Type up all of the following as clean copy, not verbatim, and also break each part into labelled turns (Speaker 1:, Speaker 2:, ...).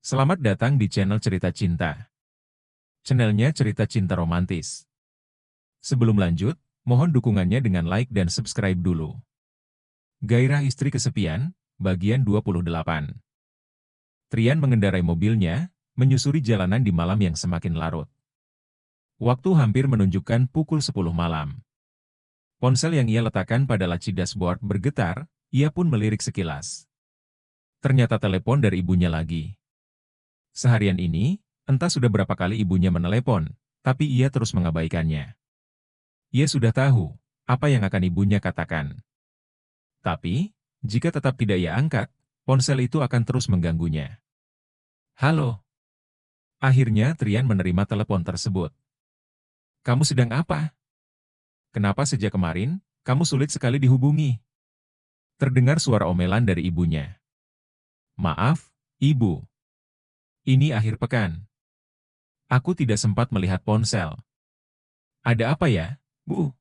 Speaker 1: Selamat datang di channel Cerita Cinta. Channelnya cerita cinta romantis. Sebelum lanjut, mohon dukungannya dengan like dan subscribe dulu. Gairah istri kesepian, bagian 28. Trian mengendarai mobilnya, menyusuri jalanan di malam yang semakin larut. Waktu hampir menunjukkan pukul 10 malam. Ponsel yang ia letakkan pada laci dashboard bergetar, ia pun melirik sekilas. Ternyata telepon dari ibunya lagi. Seharian ini, entah sudah berapa kali ibunya menelepon, tapi ia terus mengabaikannya. Ia sudah tahu apa yang akan ibunya katakan. Tapi, jika tetap tidak ia angkat, ponsel itu akan terus mengganggunya. Halo. Akhirnya Trian menerima telepon tersebut. Kamu sedang apa? Kenapa sejak kemarin, kamu sulit sekali dihubungi? Terdengar suara omelan dari ibunya. Maaf, ibu. Ini akhir pekan. Aku tidak sempat melihat ponsel. Ada apa ya, Bu?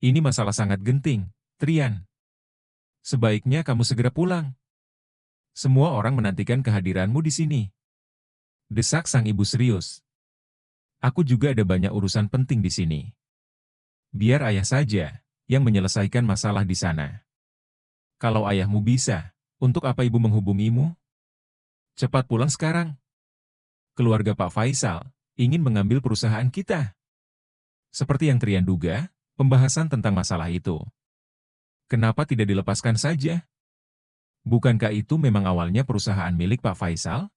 Speaker 1: Ini masalah sangat genting, Trian. Sebaiknya kamu segera pulang. Semua orang menantikan kehadiranmu di sini. Desak sang ibu serius. Aku juga ada banyak urusan penting di sini. Biar ayah saja yang menyelesaikan masalah di sana. Kalau ayahmu bisa, untuk apa ibu menghubungimu? Cepat pulang sekarang. Keluarga Pak Faisal ingin mengambil perusahaan kita. Seperti yang Trian duga, pembahasan tentang masalah itu. Kenapa tidak dilepaskan saja? Bukankah itu memang awalnya perusahaan milik Pak Faisal?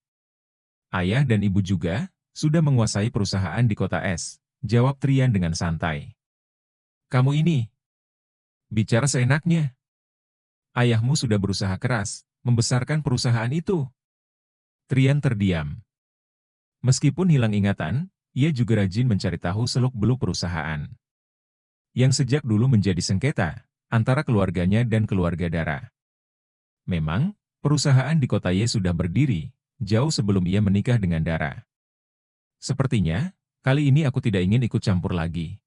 Speaker 1: Ayah dan ibu juga sudah menguasai perusahaan di kota S, jawab Trian dengan santai. Kamu ini, bicara seenaknya. Ayahmu sudah berusaha keras membesarkan perusahaan itu. Trian terdiam. Meskipun hilang ingatan, ia juga rajin mencari tahu seluk-beluk perusahaan. Yang sejak dulu menjadi sengketa antara keluarganya dan keluarga darah. Memang, perusahaan di kota Y sudah berdiri jauh sebelum ia menikah dengan Dara. Sepertinya, kali ini aku tidak ingin ikut campur lagi.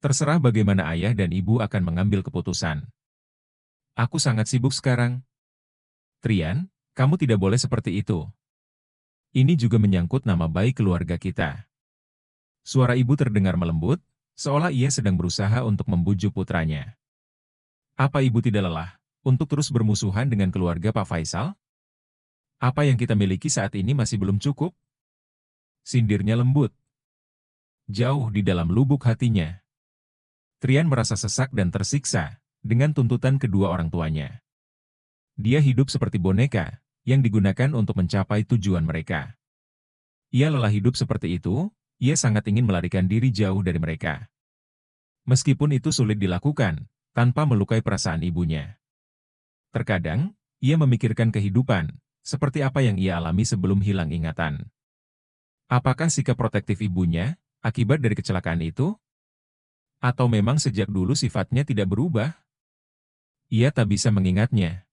Speaker 1: Terserah bagaimana ayah dan ibu akan mengambil keputusan. Aku sangat sibuk sekarang. Trian, kamu tidak boleh seperti itu. Ini juga menyangkut nama baik keluarga kita. Suara ibu terdengar melembut, seolah ia sedang berusaha untuk membujuk putranya. Apa ibu tidak lelah untuk terus bermusuhan dengan keluarga Pak Faisal? Apa yang kita miliki saat ini masih belum cukup? Sindirnya lembut. Jauh di dalam lubuk hatinya, Trian merasa sesak dan tersiksa dengan tuntutan kedua orang tuanya. Dia hidup seperti boneka yang digunakan untuk mencapai tujuan mereka. Ia lelah hidup seperti itu, ia sangat ingin melarikan diri jauh dari mereka. Meskipun itu sulit dilakukan, tanpa melukai perasaan ibunya. Terkadang, ia memikirkan kehidupan, seperti apa yang ia alami sebelum hilang ingatan. Apakah sikap protektif ibunya akibat dari kecelakaan itu? Atau memang sejak dulu sifatnya tidak berubah? Ia tak bisa mengingatnya.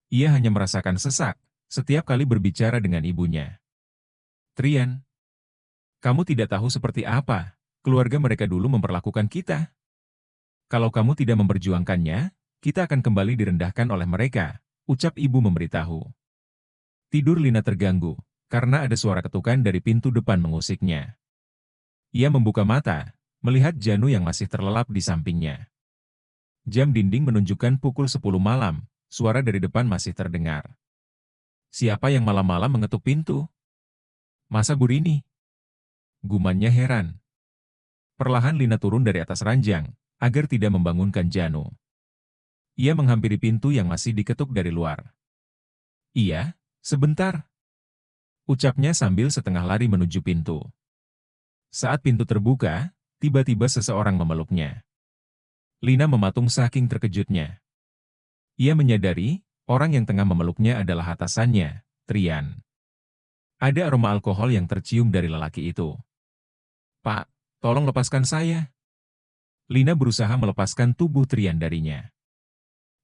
Speaker 1: Ia hanya merasakan sesak setiap kali berbicara dengan ibunya. Trian, kamu tidak tahu seperti apa keluarga mereka dulu memperlakukan kita. Kalau kamu tidak memperjuangkannya, kita akan kembali direndahkan oleh mereka, ucap ibu memberitahu. Tidur Lina terganggu, karena ada suara ketukan dari pintu depan mengusiknya. Ia membuka mata, melihat Janu yang masih terlelap di sampingnya. Jam dinding menunjukkan pukul 10 malam, suara dari depan masih terdengar. Siapa yang malam-malam mengetuk pintu? Masa Burini? Gumannya heran. Perlahan Lina turun dari atas ranjang, agar tidak membangunkan Janu. Ia menghampiri pintu yang masih diketuk dari luar. Iya, sebentar. Ucapnya sambil setengah lari menuju pintu. Saat pintu terbuka, tiba-tiba seseorang memeluknya. Lina mematung saking terkejutnya. Ia menyadari, orang yang tengah memeluknya adalah atasannya, Trian. Ada aroma alkohol yang tercium dari lelaki itu. Pak, tolong lepaskan saya. Lina berusaha melepaskan tubuh Trian darinya.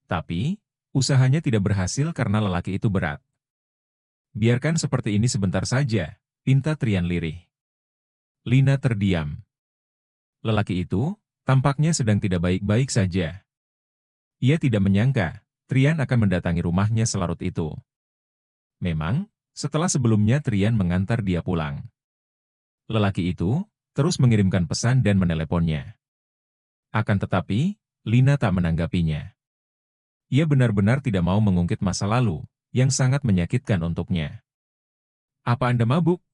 Speaker 1: Tapi, usahanya tidak berhasil karena lelaki itu berat. Biarkan seperti ini sebentar saja, pinta Trian lirih. Lina terdiam. Lelaki itu, tampaknya sedang tidak baik-baik saja. Ia tidak menyangka, Trian akan mendatangi rumahnya selarut itu. Memang, setelah sebelumnya Trian mengantar dia pulang. Lelaki itu terus mengirimkan pesan dan meneleponnya. Akan tetapi, Lina tak menanggapinya. Ia benar-benar tidak mau mengungkit masa lalu, yang sangat menyakitkan untuknya. "Apa Anda mabuk?"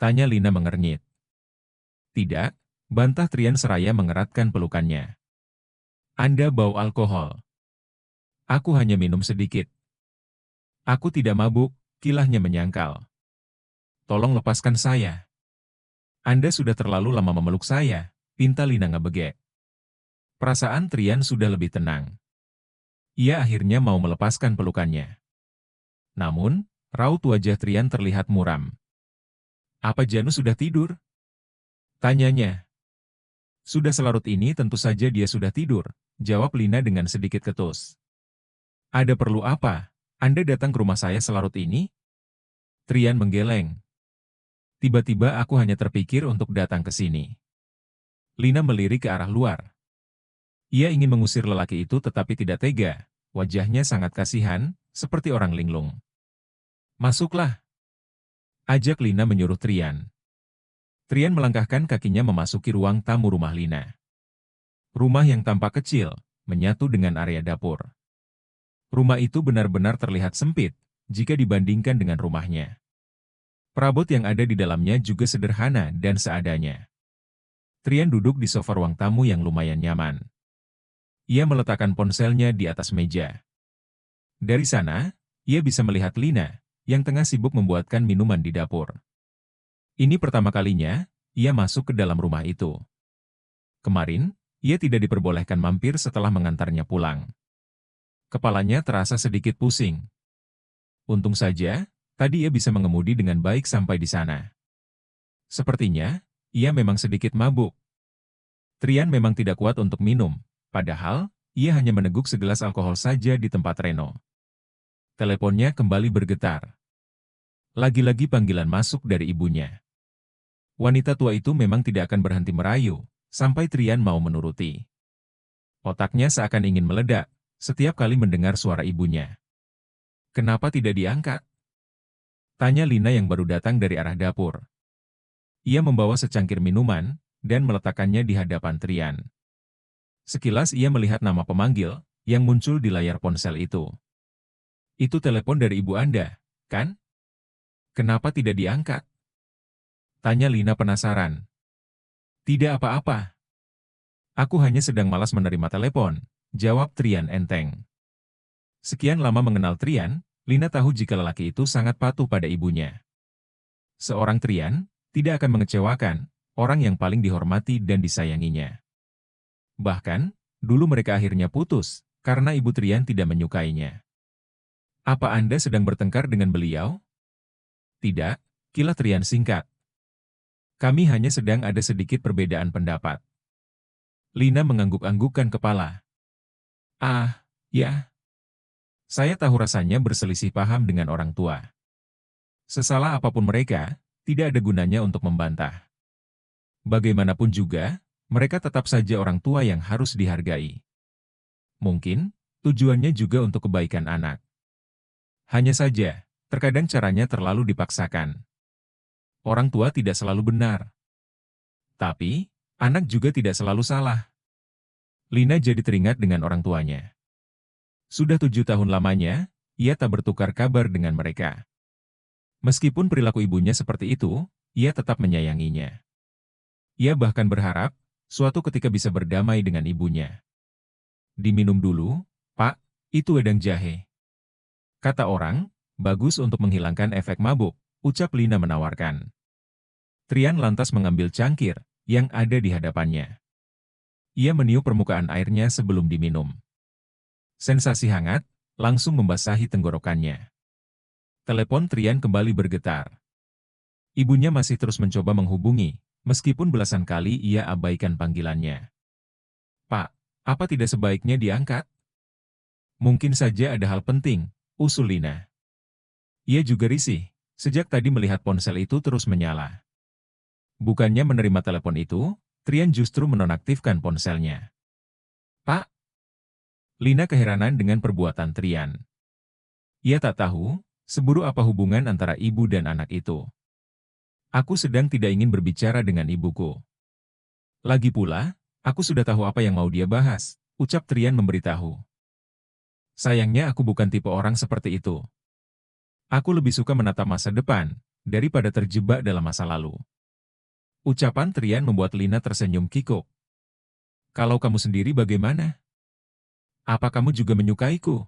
Speaker 1: tanya Lina mengernyit. "Tidak," bantah Trian seraya mengeratkan pelukannya. "Anda bau alkohol." "Aku hanya minum sedikit." "Aku tidak mabuk," kilahnya menyangkal. "Tolong lepaskan saya." "Anda sudah terlalu lama memeluk saya," pinta Lina ngebegek. Perasaan Trian sudah lebih tenang. Ia akhirnya mau melepaskan pelukannya. Namun, raut wajah Trian terlihat muram. "Apa Janu sudah tidur?" tanyanya. "Sudah selarut ini tentu saja dia sudah tidur," jawab Lina dengan sedikit ketus. "Ada perlu apa? Anda datang ke rumah saya selarut ini?" Trian menggeleng. "Tiba-tiba aku hanya terpikir untuk datang ke sini." Lina melirik ke arah luar. Ia ingin mengusir lelaki itu tetapi tidak tega. Wajahnya sangat kasihan, seperti orang linglung. "Masuklah," ajak Lina menyuruh Trian. Trian melangkahkan kakinya memasuki ruang tamu rumah Lina. Rumah yang tampak kecil, menyatu dengan area dapur. Rumah itu benar-benar terlihat sempit, jika dibandingkan dengan rumahnya. Perabot yang ada di dalamnya juga sederhana dan seadanya. Trian duduk di sofa ruang tamu yang lumayan nyaman. Ia meletakkan ponselnya di atas meja. Dari sana, ia bisa melihat Lina, yang tengah sibuk membuatkan minuman di dapur. Ini pertama kalinya, ia masuk ke dalam rumah itu. Kemarin, ia tidak diperbolehkan mampir setelah mengantarnya pulang. Kepalanya terasa sedikit pusing. Untung saja, tadi ia bisa mengemudi dengan baik sampai di sana. Sepertinya, ia memang sedikit mabuk. Trian memang tidak kuat untuk minum, padahal, ia hanya meneguk segelas alkohol saja di tempat Reno. Teleponnya kembali bergetar. Lagi-lagi panggilan masuk dari ibunya. Wanita tua itu memang tidak akan berhenti merayu, sampai Trian mau menuruti. Otaknya seakan ingin meledak, setiap kali mendengar suara ibunya. "Kenapa tidak diangkat?" tanya Lina yang baru datang dari arah dapur. Ia membawa secangkir minuman, dan meletakkannya di hadapan Trian. Sekilas ia melihat nama pemanggil, yang muncul di layar ponsel itu. "Itu telepon dari ibu Anda, kan? Kenapa tidak diangkat?" tanya Lina penasaran. "Tidak apa-apa. Aku hanya sedang malas menerima telepon," jawab Trian enteng. Sekian lama mengenal Trian, Lina tahu jika lelaki itu sangat patuh pada ibunya. Seorang Trian tidak akan mengecewakan orang yang paling dihormati dan disayanginya. Bahkan, dulu mereka akhirnya putus karena ibu Trian tidak menyukainya. "Apa Anda sedang bertengkar dengan beliau?" "Tidak," kilah Trian singkat. "Kami hanya sedang ada sedikit perbedaan pendapat." Lina mengangguk-anggukkan kepala. "Ah, ya. Saya tahu rasanya berselisih paham dengan orang tua. Sesalah apapun mereka, tidak ada gunanya untuk membantah. Bagaimanapun juga, mereka tetap saja orang tua yang harus dihargai. Mungkin, tujuannya juga untuk kebaikan anak. Hanya saja, terkadang caranya terlalu dipaksakan. Orang tua tidak selalu benar. Tapi, anak juga tidak selalu salah." Lina jadi teringat dengan orang tuanya. Sudah 7 tahun lamanya, ia tak bertukar kabar dengan mereka. Meskipun perilaku ibunya seperti itu, ia tetap menyayanginya. Ia bahkan berharap, suatu ketika bisa berdamai dengan ibunya. "Diminum dulu, Pak, itu wedang jahe." Kata orang, bagus untuk menghilangkan efek mabuk, ucap Lina menawarkan. Trian lantas mengambil cangkir, yang ada di hadapannya. Ia meniup permukaan airnya sebelum diminum. Sensasi hangat, langsung membasahi tenggorokannya. Telepon Trian kembali bergetar. Ibunya masih terus mencoba menghubungi, meskipun belasan kali ia abaikan panggilannya. "Pak, apa tidak sebaiknya diangkat?" "Mungkin saja ada hal penting," usul Lina. Ia juga risih, sejak tadi melihat ponsel itu terus menyala. Bukannya menerima telepon itu, Trian justru menonaktifkan ponselnya. "Pak!" Lina keheranan dengan perbuatan Trian. Ia tak tahu, Seburuk apa hubungan antara ibu dan anak itu? Aku sedang tidak ingin berbicara dengan ibuku. Lagi pula, aku sudah tahu apa yang mau dia bahas, ucap Trian memberitahu. Sayangnya aku bukan tipe orang seperti itu. Aku lebih suka menatap masa depan, daripada terjebak dalam masa lalu. Ucapan Trian membuat Lina tersenyum kikuk. Kalau kamu sendiri bagaimana? Apa kamu juga menyukaiku?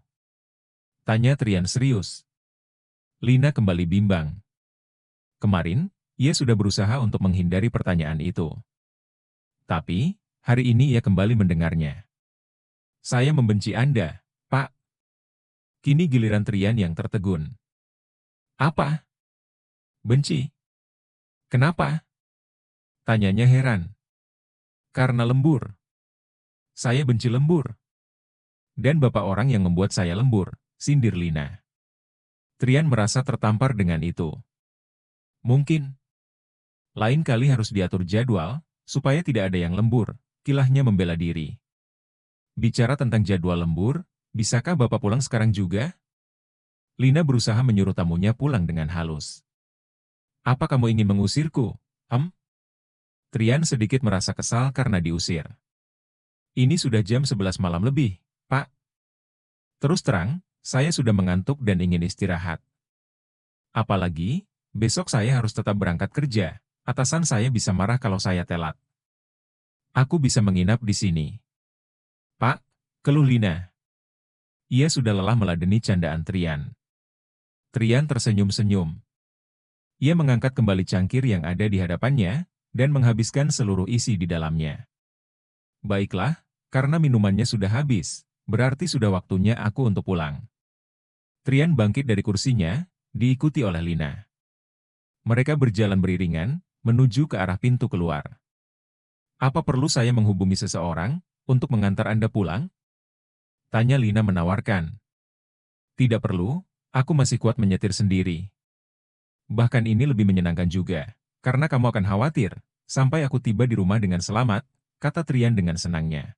Speaker 1: Tanya Trian serius. Lina kembali bimbang. Kemarin, ia sudah berusaha untuk menghindari pertanyaan itu. Tapi, hari ini ia kembali mendengarnya. Saya membenci Anda, Pak. Kini giliran Trian yang tertegun. Apa? Benci? Kenapa? Tanyanya heran. Karena lembur. Saya benci lembur. Dan bapak orang yang membuat saya lembur, sindir Lina. Trian merasa tertampar dengan itu. Mungkin. Lain kali harus diatur jadwal, supaya tidak ada yang lembur, kilahnya membela diri. Bicara tentang jadwal lembur, bisakah bapak pulang sekarang juga? Lina berusaha menyuruh tamunya pulang dengan halus. Apa kamu ingin mengusirku? Trian sedikit merasa kesal karena diusir. Ini sudah jam 11 malam lebih, Pak. Terus terang, saya sudah mengantuk dan ingin istirahat. Apalagi, besok saya harus tetap berangkat kerja. Atasan saya bisa marah kalau saya telat. Aku bisa menginap di sini. Pak, keluh Lina. Ia sudah lelah meladeni candaan Trian. Trian tersenyum-senyum. Ia mengangkat kembali cangkir yang ada di hadapannya, dan menghabiskan seluruh isi di dalamnya. Baiklah, karena minumannya sudah habis, berarti sudah waktunya aku untuk pulang. Trian bangkit dari kursinya, diikuti oleh Lina. Mereka berjalan beriringan, menuju ke arah pintu keluar. Apa perlu saya menghubungi seseorang, untuk mengantar Anda pulang? Tanya Lina menawarkan. Tidak perlu, aku masih kuat menyetir sendiri. Bahkan ini lebih menyenangkan juga, karena kamu akan khawatir, sampai aku tiba di rumah dengan selamat, kata Trian dengan senangnya.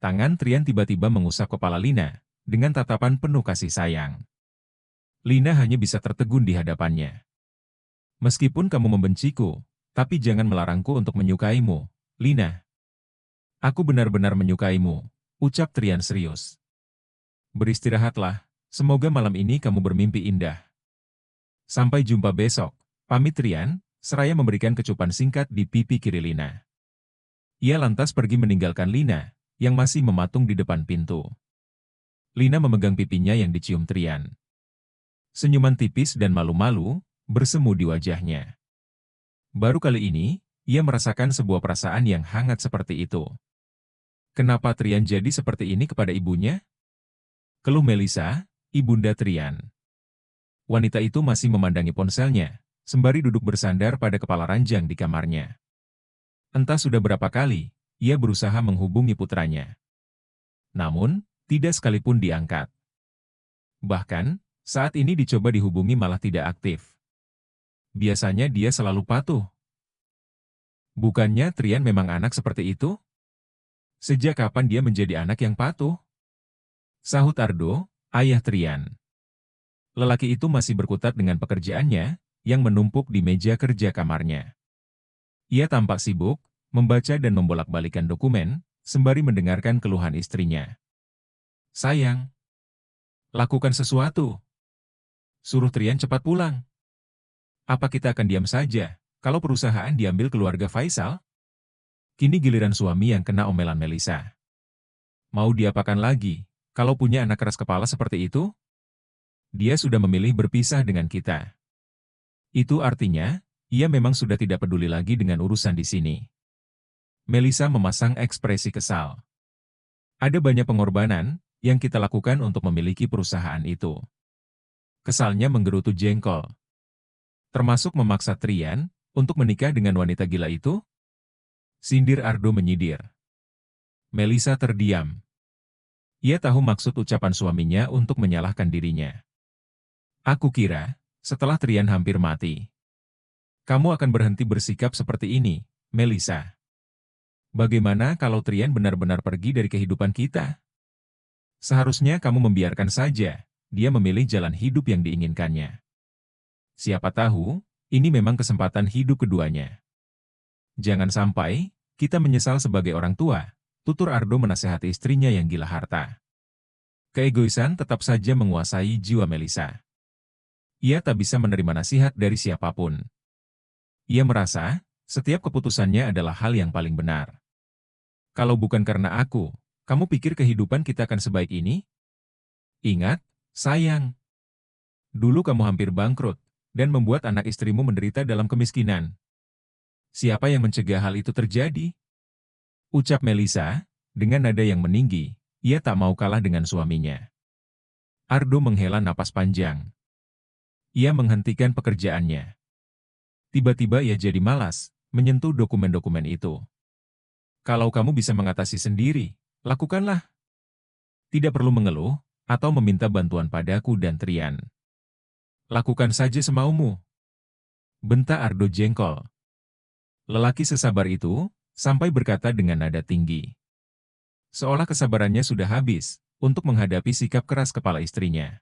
Speaker 1: Tangan Trian tiba-tiba mengusap kepala Lina, dengan tatapan penuh kasih sayang. Lina hanya bisa tertegun di hadapannya. Meskipun kamu membenciku, tapi jangan melarangku untuk menyukaimu, Lina. Aku benar-benar menyukaimu, ucap Trian serius. Beristirahatlah, semoga malam ini kamu bermimpi indah. Sampai jumpa besok, pamit Trian, seraya memberikan kecupan singkat di pipi kiri Lina. Ia lantas pergi meninggalkan Lina, yang masih mematung di depan pintu. Lina memegang pipinya yang dicium Trian. Senyuman tipis dan malu-malu bersemu di wajahnya. Baru kali ini, ia merasakan sebuah perasaan yang hangat seperti itu. Kenapa Trian jadi seperti ini kepada ibunya? Keluh Melisa, ibunda Trian. Wanita itu masih memandangi ponselnya, sembari duduk bersandar pada kepala ranjang di kamarnya. Entah sudah berapa kali, ia berusaha menghubungi putranya. Namun, tidak sekalipun diangkat. Bahkan, saat ini dicoba dihubungi malah tidak aktif. Biasanya dia selalu patuh. Bukannya Trian memang anak seperti itu? Sejak kapan dia menjadi anak yang patuh? Sahut Ardo, ayah Trian. Lelaki itu masih berkutat dengan pekerjaannya, yang menumpuk di meja kerja kamarnya. Ia tampak sibuk, membaca dan membolak-balikan dokumen, sembari mendengarkan keluhan istrinya. Sayang, lakukan sesuatu. Suruh Trian cepat pulang. Apa kita akan diam saja, kalau perusahaan diambil keluarga Faisal? Kini giliran suami yang kena omelan Melisa. Mau diapakan lagi, kalau punya anak keras kepala seperti itu? Dia sudah memilih berpisah dengan kita. Itu artinya, ia memang sudah tidak peduli lagi dengan urusan di sini. Melisa memasang ekspresi kesal. Ada banyak pengorbanan yang kita lakukan untuk memiliki perusahaan itu. Kesalnya menggerutu jengkol. Termasuk memaksa Trian untuk menikah dengan wanita gila itu? Sindir Ardo menyidir. Melisa terdiam. Ia tahu maksud ucapan suaminya untuk menyalahkan dirinya. Aku kira, setelah Trian hampir mati, kamu akan berhenti bersikap seperti ini, Melisa. Bagaimana kalau Trian benar-benar pergi dari kehidupan kita? Seharusnya kamu membiarkan saja, dia memilih jalan hidup yang diinginkannya. Siapa tahu, ini memang kesempatan hidup keduanya. Jangan sampai kita menyesal sebagai orang tua, tutur Ardo menasehati istrinya yang gila harta. Keegoisan tetap saja menguasai jiwa Melisa. Ia tak bisa menerima nasihat dari siapapun. Ia merasa, setiap keputusannya adalah hal yang paling benar. Kalau bukan karena aku, kamu pikir kehidupan kita akan sebaik ini? Ingat, sayang. Dulu kamu hampir bangkrut, dan membuat anak istrimu menderita dalam kemiskinan. Siapa yang mencegah hal itu terjadi? Ucap Melisa, dengan nada yang meninggi, ia tak mau kalah dengan suaminya. Ardo menghela napas panjang. Ia menghentikan pekerjaannya. Tiba-tiba ia jadi malas, menyentuh dokumen-dokumen itu. Kalau kamu bisa mengatasi sendiri, lakukanlah. Tidak perlu mengeluh, atau meminta bantuan padaku dan Trian. Lakukan saja semaumu. Bentak Ardo jengkol. Lelaki sesabar itu, sampai berkata dengan nada tinggi. Seolah kesabarannya sudah habis, untuk menghadapi sikap keras kepala istrinya.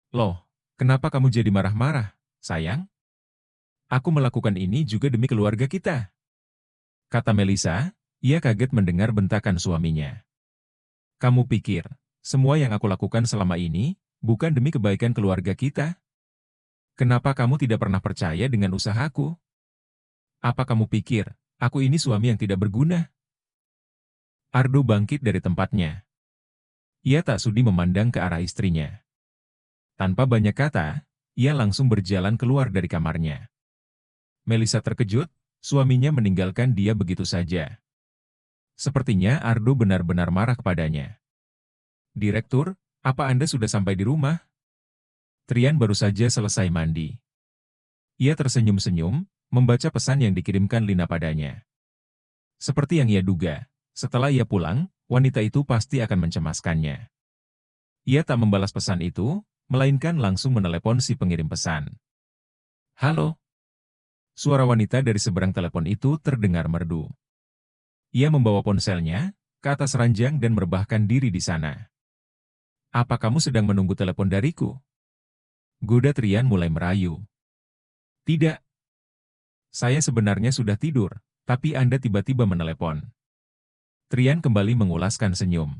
Speaker 1: Loh, kenapa kamu jadi marah-marah, sayang? Aku melakukan ini juga demi keluarga kita. Kata Melisa, ia kaget mendengar bentakan suaminya. Kamu pikir, semua yang aku lakukan selama ini, bukan demi kebaikan keluarga kita? Kenapa kamu tidak pernah percaya dengan usahaku? Apa kamu pikir, aku ini suami yang tidak berguna? Ardo bangkit dari tempatnya. Ia tak sudi memandang ke arah istrinya. Tanpa banyak kata, ia langsung berjalan keluar dari kamarnya. Melisa terkejut, suaminya meninggalkan dia begitu saja. Sepertinya Ardo benar-benar marah kepadanya. Direktur, apa Anda sudah sampai di rumah? Trian baru saja selesai mandi. Ia tersenyum-senyum, membaca pesan yang dikirimkan Lina padanya. Seperti yang ia duga, setelah ia pulang, wanita itu pasti akan mencemaskannya. Ia tak membalas pesan itu, melainkan langsung menelepon si pengirim pesan. Halo? Suara wanita dari seberang telepon itu terdengar merdu. Ia membawa ponselnya ke atas ranjang dan merebahkan diri di sana. Apa kamu sedang menunggu telepon dariku? Goda Trian mulai merayu. Tidak. Saya sebenarnya sudah tidur, tapi Anda tiba-tiba menelepon. Trian kembali mengulaskan senyum.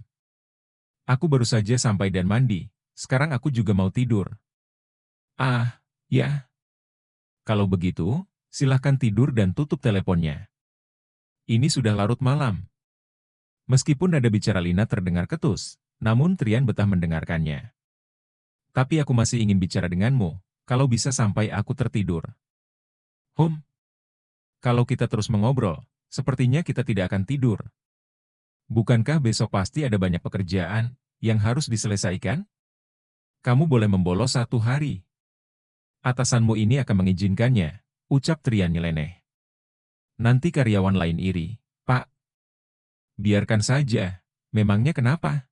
Speaker 1: Aku baru saja sampai dan mandi, sekarang aku juga mau tidur. Ah, ya. Kalau begitu, silahkan tidur dan tutup teleponnya. Ini sudah larut malam. Meskipun nada bicara Lina terdengar ketus, namun Trian betah mendengarkannya. Tapi aku masih ingin bicara denganmu, kalau bisa sampai aku tertidur. Kalau kita terus mengobrol, sepertinya kita tidak akan tidur. Bukankah besok pasti ada banyak pekerjaan yang harus diselesaikan? Kamu boleh membolos 1 hari. Atasanmu ini akan mengizinkannya, ucap Trian nyeleneh. Nanti karyawan lain iri, Pak. Biarkan saja, memangnya kenapa?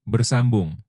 Speaker 1: Bersambung.